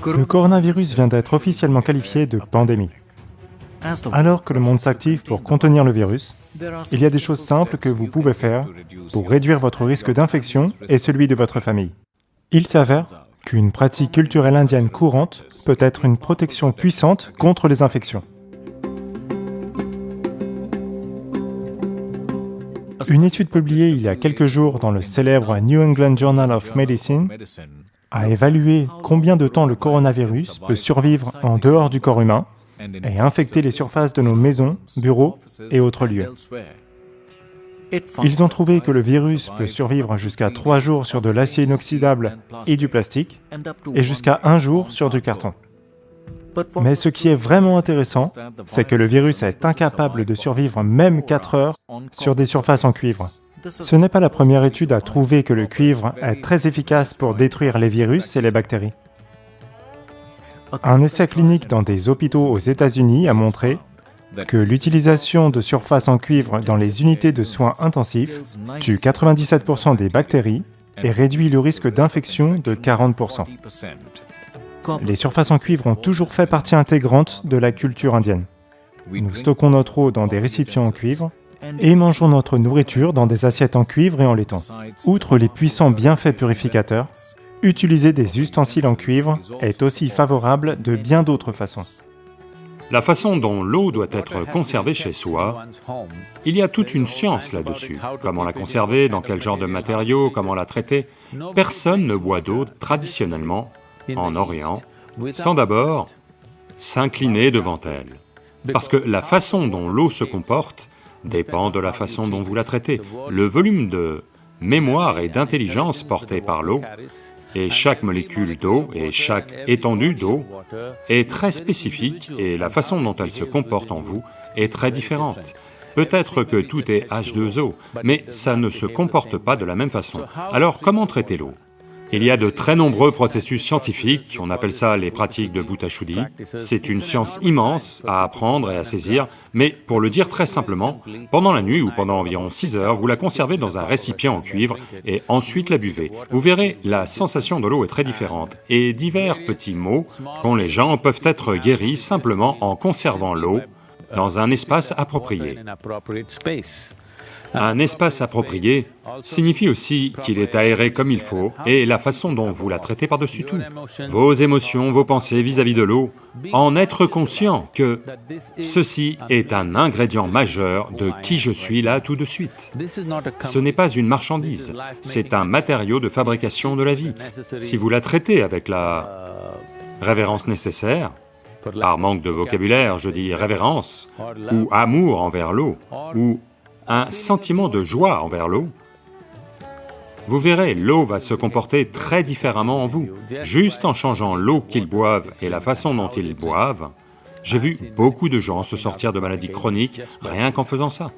Le coronavirus vient d'être officiellement qualifié de pandémie. Alors que le monde s'active pour contenir le virus, il y a des choses simples que vous pouvez faire pour réduire votre risque d'infection et celui de votre famille. Il s'avère qu'une pratique culturelle indienne courante peut être une protection puissante contre les infections. Une étude publiée il y a quelques jours dans le célèbre New England Journal of Medicine a évalué combien de temps le coronavirus peut survivre en dehors du corps humain et infecter les surfaces de nos maisons, bureaux et autres lieux. Ils ont trouvé que le virus peut survivre jusqu'à 3 jours sur de l'acier inoxydable et du plastique, et jusqu'à 1 jour sur du carton. Mais ce qui est vraiment intéressant, c'est que le virus est incapable de survivre même 4 heures sur des surfaces en cuivre. Ce n'est pas la première étude à trouver que le cuivre est très efficace pour détruire les virus et les bactéries. Un essai clinique dans des hôpitaux aux États-Unis a montré que l'utilisation de surfaces en cuivre dans les unités de soins intensifs tue 97% des bactéries et réduit le risque d'infection de 40%. Les surfaces en cuivre ont toujours fait partie intégrante de la culture indienne. Nous stockons notre eau dans des récipients en cuivre et mangeons notre nourriture dans des assiettes en cuivre et en laiton. Outre les puissants bienfaits purificateurs, utiliser des ustensiles en cuivre est aussi favorable de bien d'autres façons. La façon dont l'eau doit être conservée chez soi, il y a toute une science là-dessus. Comment la conserver, dans quel genre de matériaux, comment la traiter. Personne ne boit d'eau traditionnellement en Orient sans d'abord s'incliner devant elle. Parce que la façon dont l'eau se comporte dépend de la façon dont vous la traitez. Le volume de mémoire et d'intelligence porté par l'eau, et chaque molécule d'eau et chaque étendue d'eau est très spécifique et la façon dont elle se comporte en vous est très différente. Peut-être que tout est H2O, mais ça ne se comporte pas de la même façon. Alors comment traiter l'eau ? Il y a de très nombreux processus scientifiques, on appelle ça les pratiques de Bhuta-Shuddhi. C'est une science immense à apprendre et à saisir, mais pour le dire très simplement, pendant la nuit ou pendant environ 6 heures, vous la conservez dans un récipient en cuivre et ensuite la buvez. Vous verrez, la sensation de l'eau est très différente et divers petits maux qu'ont les gens peuvent être guéris simplement en conservant l'eau dans un espace approprié. Un espace approprié signifie aussi qu'il est aéré comme il faut et la façon dont vous la traitez par-dessus tout. Vos émotions, vos pensées vis-à-vis de l'eau, en être conscient que ceci est un ingrédient majeur de qui je suis là tout de suite. Ce n'est pas une marchandise, c'est un matériau de fabrication de la vie. Si vous la traitez avec la révérence nécessaire, par manque de vocabulaire, je dis révérence, ou amour envers l'eau, ou un sentiment de joie envers l'eau, vous verrez, l'eau va se comporter très différemment en vous. Juste en changeant l'eau qu'ils boivent et la façon dont ils boivent, j'ai vu beaucoup de gens se sortir de maladies chroniques rien qu'en faisant ça.